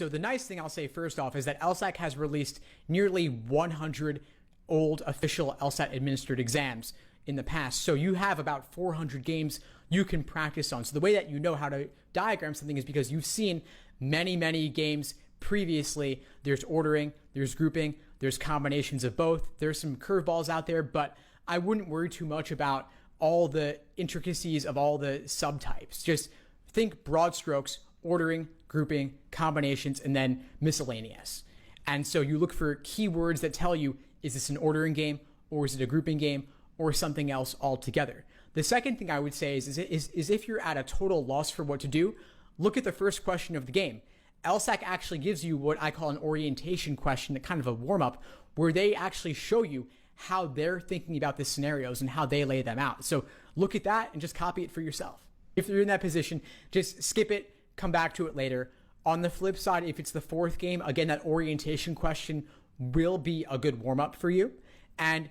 So the nice thing I'll say first off is that LSAC has released nearly 100 old official LSAT administered exams in the past. So you have about 400 games you can practice on. So the way that you know how to diagram something is because you've seen many, many games previously. There's ordering, there's grouping, there's combinations of both. There's some curveballs out there, but I wouldn't worry too much about all the intricacies of all the subtypes. Just think broad strokes, ordering, grouping, combinations, and then miscellaneous. And so you look for keywords that tell you, is this an ordering game, or is it a grouping game, or something else altogether? The second thing I would say is if you're at a total loss for what to do, look at the first question of the game. LSAC actually gives you what I call an orientation question, kind of a warm-up, where they actually show you how they're thinking about the scenarios and how they lay them out. So look at that and just copy it for yourself. If you're in that position, just skip it, come back to it later. On the flip side, if it's the fourth game, again, that orientation question will be a good warm-up for you. And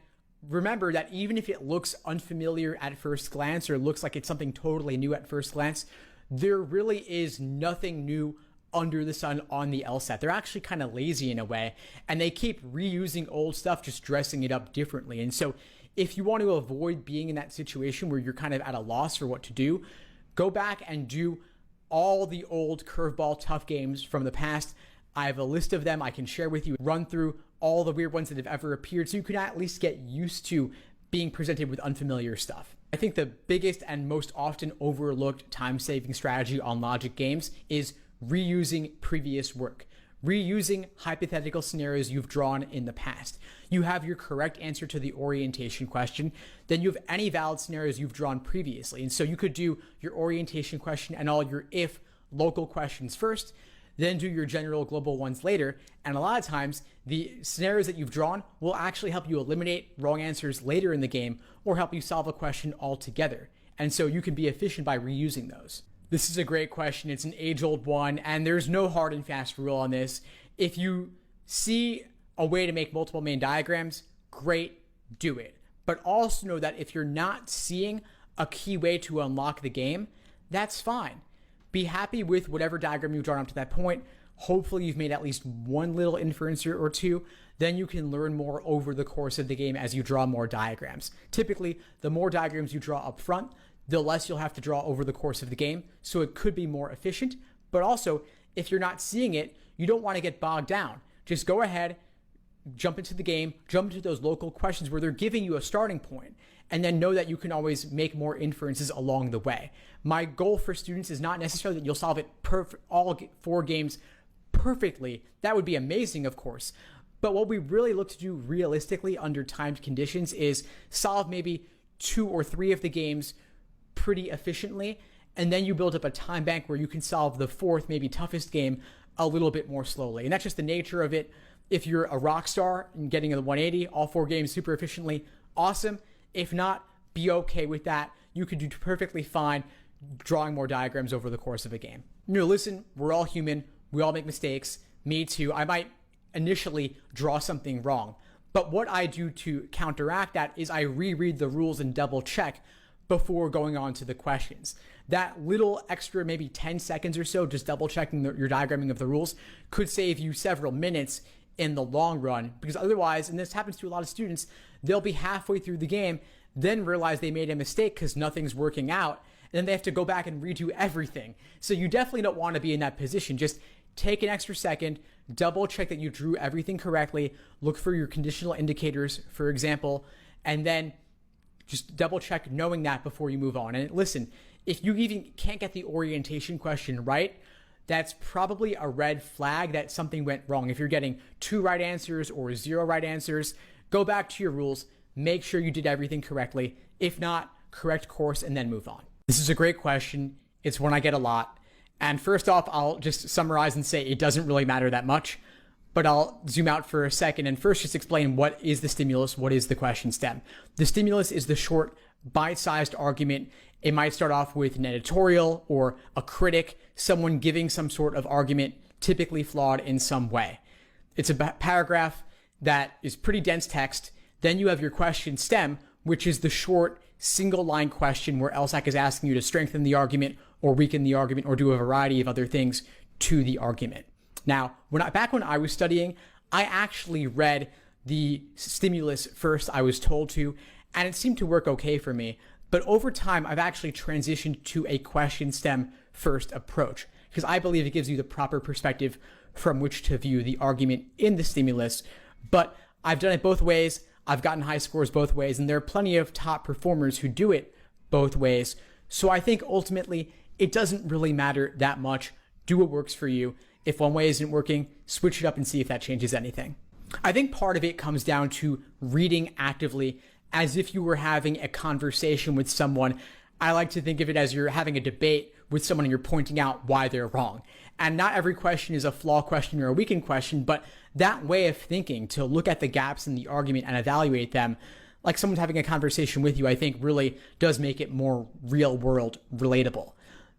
remember that even if it looks unfamiliar at first glance or looks like it's something totally new at first glance, there really is nothing new under the sun on the LSAT. They're actually kind of lazy in a way, and they keep reusing old stuff, just dressing it up differently. And so if you want to avoid being in that situation where you're kind of at a loss for what to do, go back and do all the old curveball tough games from the past. I have a list of them I can share with you, run through all the weird ones that have ever appeared so you can at least get used to being presented with unfamiliar stuff. I think the biggest and most often overlooked time-saving strategy on logic games is reusing previous work, reusing hypothetical scenarios you've drawn in the past. You have your correct answer to the orientation question, then you have any valid scenarios you've drawn previously. And so you could do your orientation question and all your if local questions first, then do your general global ones later. And a lot of times the scenarios that you've drawn will actually help you eliminate wrong answers later in the game or help you solve a question altogether. And so you can be efficient by reusing those. This is a great question. It's an age-old one, and there's no hard and fast rule on this. If you see a way to make multiple main diagrams, great, do it. But also know that if you're not seeing a key way to unlock the game, that's fine. Be happy with whatever diagram you've drawn up to that point. Hopefully you've made at least one little inference or two. Then you can learn more over the course of the game as you draw more diagrams. Typically, the more diagrams you draw up front, the less you'll have to draw over the course of the game. So it could be more efficient. But also, if you're not seeing it, you don't want to get bogged down. Just go ahead, jump into the game, jump into those local questions where they're giving you a starting point, and then know that you can always make more inferences along the way. My goal for students is not necessarily that you'll solve it all 4 games perfectly. That would be amazing, of course. But what we really look to do realistically under timed conditions is solve maybe 2 or 3 of the games pretty efficiently, and then you build up a time bank where you can solve the 4th, maybe toughest game a little bit more slowly. And that's just the nature of it. If you're a rock star and getting a 180, all 4 games super efficiently, awesome. If not, be okay with that. You could do perfectly fine drawing more diagrams over the course of a game. Listen, we're all human. We all make mistakes. Me too. I might initially draw something wrong. But what I do to counteract that is I reread the rules and double check before going on to the questions. That little extra, maybe 10 seconds or so, just double checking your diagramming of the rules could save you several minutes in the long run, because otherwise, and this happens to a lot of students, they'll be halfway through the game, then realize they made a mistake because nothing's working out, and then they have to go back and redo everything. So you definitely don't want to be in that position. Just take an extra second, double check that you drew everything correctly, look for your conditional indicators, for example, and then just double check knowing that before you move on. And listen, if you even can't get the orientation question right, that's probably a red flag that something went wrong. If you're getting 2 right answers or 0 right answers, go back to your rules, make sure you did everything correctly. If not, correct course and then move on. This is a great question. It's one I get a lot. And first off, I'll just summarize and say it doesn't really matter that much, but I'll zoom out for a second and first just explain what is the stimulus, what is the question stem. The stimulus is the short, bite-sized argument. It might start off with an editorial or a critic, someone giving some sort of argument, typically flawed in some way. It's a paragraph that is pretty dense text. Then you have your question stem, which is the short, single-line question where LSAC is asking you to strengthen the argument or weaken the argument or do a variety of other things to the argument. Now, back when I was studying, I actually read the stimulus first, I was told to, and it seemed to work okay for me. But over time, I've actually transitioned to a question stem first approach because I believe it gives you the proper perspective from which to view the argument in the stimulus. But I've done it both ways. I've gotten high scores both ways, and there are plenty of top performers who do it both ways. So I think ultimately it doesn't really matter that much. Do what works for you. If one way isn't working, switch it up and see if that changes anything. I think part of it comes down to reading actively as if you were having a conversation with someone. I like to think of it as you're having a debate with someone and you're pointing out why they're wrong. And not every question is a flaw question or a weakened question, but that way of thinking to look at the gaps in the argument and evaluate them like someone's having a conversation with you, I think really does make it more real world relatable.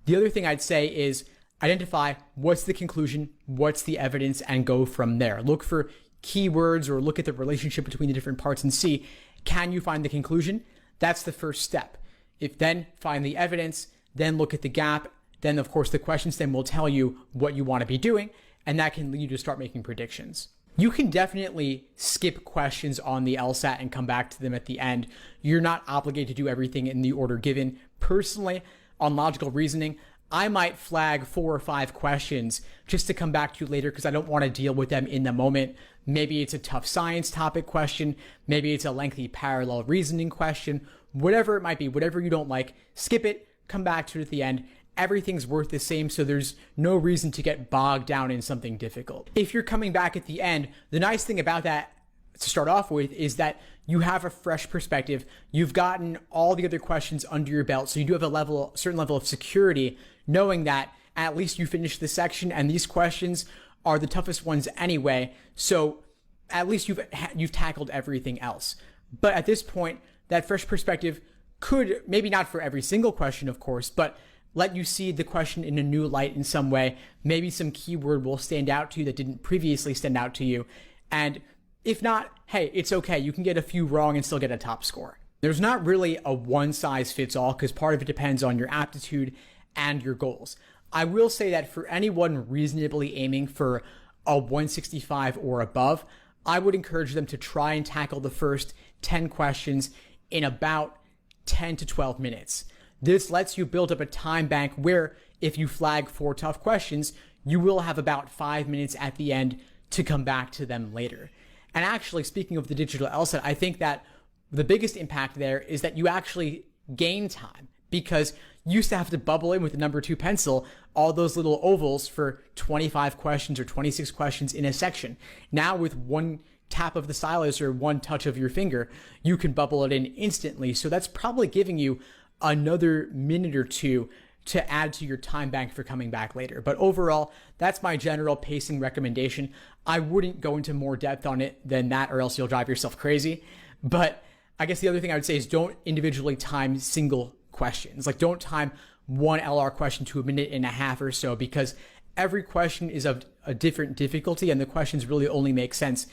The other thing I'd say is identify what's the conclusion, what's the evidence, and go from there. Look for keywords or look at the relationship between the different parts and see, can you find the conclusion? That's the first step. If then find the evidence, then look at the gap, then of course the question stem will tell you what you want to be doing, and that can lead you to start making predictions. You can definitely skip questions on the LSAT and come back to them at the end. You're not obligated to do everything in the order given. Personally, on logical reasoning, I might flag 4 or 5 questions just to come back to later because I don't want to deal with them in the moment. Maybe it's a tough science topic question. Maybe it's a lengthy parallel reasoning question. Whatever it might be, whatever you don't like, skip it, come back to it at the end. Everything's worth the same, so there's no reason to get bogged down in something difficult. If you're coming back at the end, the nice thing about that to start off with is that you have a fresh perspective. You've gotten all the other questions under your belt, so you do have a certain level of security knowing that at least you finished this section and these questions are the toughest ones anyway, so at least you've tackled everything else. But at this point, that fresh perspective could, maybe not for every single question, of course, but let you see the question in a new light in some way. Maybe some keyword will stand out to you that didn't previously stand out to you. And if not, hey, it's okay. You can get a few wrong and still get a top score. There's not really a one size fits all because part of it depends on your aptitude and your goals. I will say that for anyone reasonably aiming for a 165 or above, I would encourage them to try and tackle the first 10 questions in about 10 to 12 minutes. This lets you build up a time bank where if you flag 4 tough questions, you will have about 5 minutes at the end to come back to them later. And actually, speaking of the digital LSAT, I think that the biggest impact there is that you actually gain time because you used to have to bubble in with the number 2 pencil all those little ovals for 25 questions or 26 questions in a section. Now with one tap of the stylus or one touch of your finger, you can bubble it in instantly. So that's probably giving you another minute or two to add to your time bank for coming back later. But overall, that's my general pacing recommendation. I wouldn't go into more depth on it than that or else you'll drive yourself crazy. But I guess the other thing I would say is don't individually time single questions. Like don't time one LR question to a minute and a half or so because every question is of a different difficulty and the questions really only make sense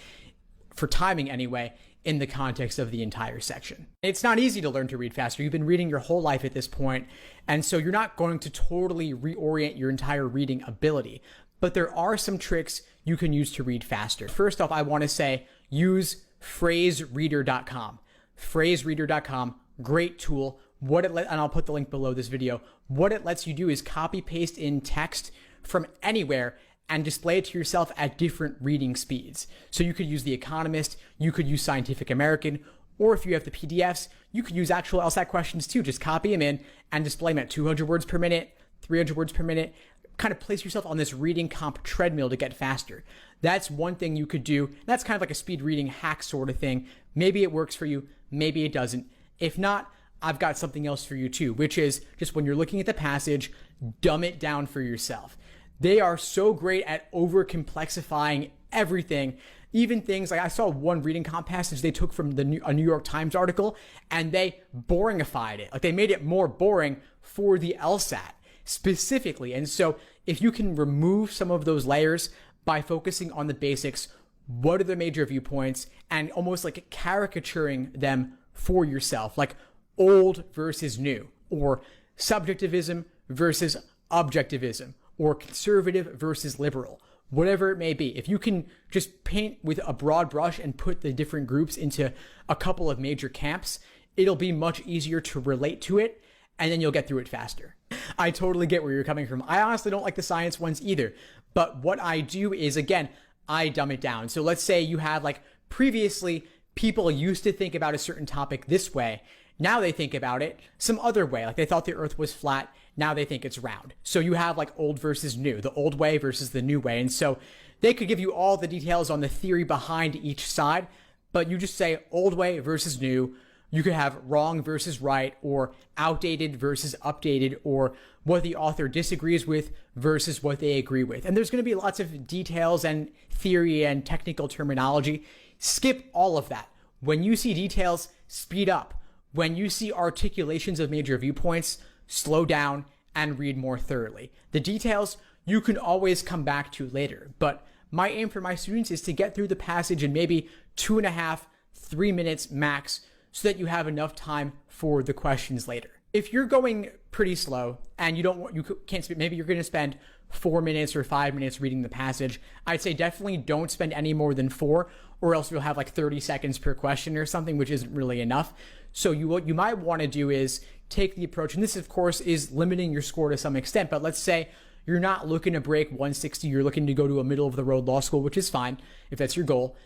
for timing anyway in the context of the entire section. It's not easy to learn to read faster. You've been reading your whole life at this point, and so you're not going to totally reorient your entire reading ability. But there are some tricks you can use to read faster. First off, I want to say use phrasereader.com. Phrasereader.com, great tool. And I'll put the link below this video. What it lets you do is copy paste in text from anywhere and display it to yourself at different reading speeds. So you could use The Economist, you could use Scientific American, or if you have the PDFs, you could use actual LSAT questions too. Just copy them in and display them at 200 words per minute, 300 words per minute. Kind of place yourself on this reading comp treadmill to get faster. That's one thing you could do. That's kind of like a speed reading hack sort of thing. Maybe it works for you, maybe it doesn't. If not, I've got something else for you too, which is just when you're looking at the passage, dumb it down for yourself. They are so great at over-complexifying everything. Even things like I saw one reading comp passage they took from a New York Times article and they boringified it. Like they made it more boring for the LSAT specifically. And so if you can remove some of those layers by focusing on the basics, what are the major viewpoints and almost like caricaturing them for yourself, like old versus new, or subjectivism versus objectivism, or conservative versus liberal. whatever it may be. If you can just paint with a broad brush and put the different groups into a couple of major camps, it'll be much easier to relate to it, and then you'll get through it faster. I totally get where you're coming from. I honestly don't like the science ones either, but what I do is, again, I dumb it down. So let's say you have, like, previously people used to think about a certain topic this way. Now they think about it some other way. Like, they thought the earth was flat. Now they think it's round. So you have, like, old versus new, the old way versus the new way. And so they could give you all the details on the theory behind each side, but you just say old way versus new. You could have wrong versus right, or outdated versus updated, or what the author disagrees with versus what they agree with. And there's going to be lots of details and theory and technical terminology. Skip all of that. When you see details, speed up. When you see articulations of major viewpoints, slow down and read more thoroughly. The details you can always come back to later, but my aim for my students is to get through the passage in maybe 2.5, 3 minutes max, so that you have enough time for the questions later. If you're going pretty slow and you can't speak, maybe you're going to spend 4 minutes or 5 minutes reading the passage, I'd say definitely don't spend any more than 4, or else you'll have like 30 seconds per question or something, which isn't really enough. So what you might want to do is take the approach, and this of course is limiting your score to some extent, but let's say you're not looking to break 160, you're looking to go to a middle of the road law school, which is fine if that's your goal.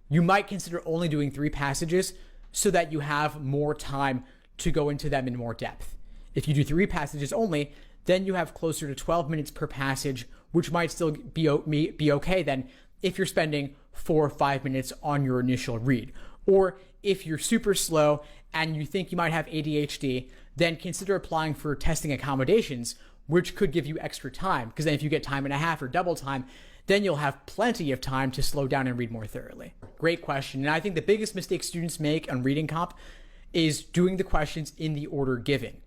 You might consider only doing 3 passages so that you have more time to go into them in more depth. If you do 3 passages only, then you have closer to 12 minutes per passage, which might still be okay then if you're spending 4 or 5 minutes on your initial read. Or if you're super slow and you think you might have ADHD, then consider applying for testing accommodations, which could give you extra time, because then if you get time and a half or double time, then you'll have plenty of time to slow down and read more thoroughly. Great question. And I think the biggest mistake students make on reading comp is doing the questions in the order given.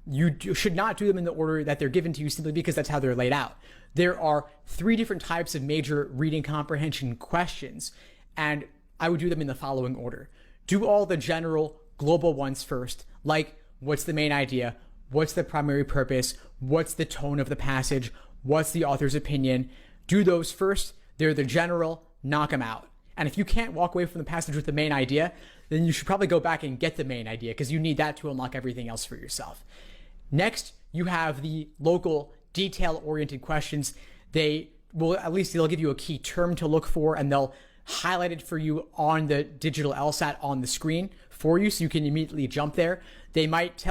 You should not do them in the order that they're given to you simply because that's how they're laid out. There are 3 different types of major reading comprehension questions, and I would do them in the following order. Do all the general global ones first, like what's the main idea, what's the primary purpose, what's the tone of the passage, what's the author's opinion. Do those first. They're the general, knock them out. And if you can't walk away from the passage with the main idea, then you should probably go back and get the main idea, because you need that to unlock everything else for yourself. Next, you have the local detail-oriented questions. They'll give you a key term to look for, and they'll highlight it for you on the digital LSAT on the screen for you, so you can immediately jump there. They might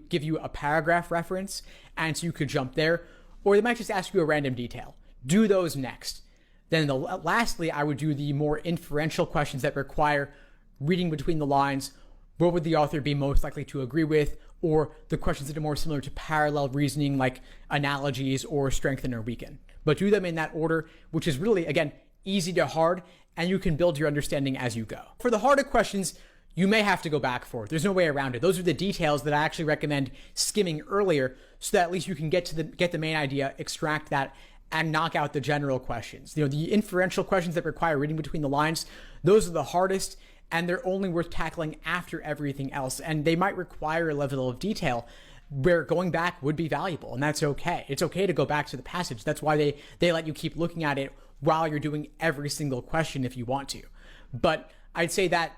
give you a paragraph reference, and so you could jump there, or they might just ask you a random detail. Do those next. Then lastly, I would do the more inferential questions that require reading between the lines. What would the author be most likely to agree with? Or the questions that are more similar to parallel reasoning, like analogies or strengthen or weaken. But do them in that order, which is really, again, easy to hard, and you can build your understanding as you go. For the harder questions, you may have to go back for it. There's no way around it. Those are the details that I actually recommend skimming earlier, so that at least you can get the main idea, extract that, and knock out the general questions. The inferential questions that require reading between the lines, those are the hardest, and they're only worth tackling after everything else. And they might require a level of detail where going back would be valuable, and that's okay. It's okay to go back to the passage. That's why they let you keep looking at it while you're doing every single question if you want to. But I'd say that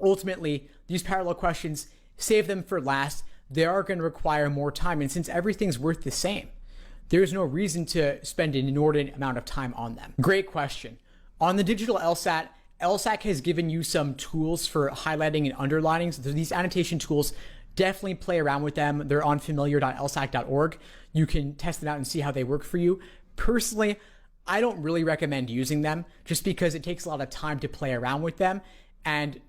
ultimately, these parallel questions, save them for last. They are going to require more time, and since everything's worth the same, there's no reason to spend an inordinate amount of time on them. Great question. On the digital LSAT, LSAT has given you some tools for highlighting and underlining. So these annotation tools, definitely play around with them. They're on familiar.lsac.org. You can test them out and see how they work for you. Personally, I don't really recommend using them just because it takes a lot of time to play around with them, and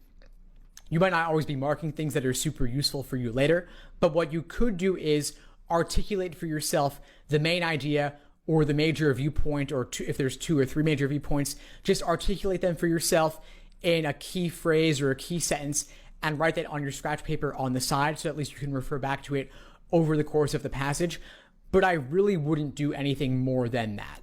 you might not always be marking things that are super useful for you later. But what you could do is articulate for yourself the main idea or the major viewpoint, or if there's 2 or 3 major viewpoints, just articulate them for yourself in a key phrase or a key sentence and write that on your scratch paper on the side, so at least you can refer back to it over the course of the passage. But I really wouldn't do anything more than that.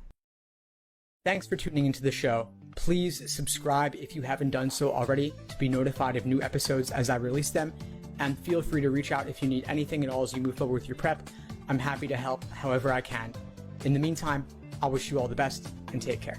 Thanks for tuning into the show. Please subscribe if you haven't done so already to be notified of new episodes as I release them, and feel free to reach out if you need anything at all as you move forward with your prep. I'm happy to help however I can. In the meantime, I wish you all the best and take care.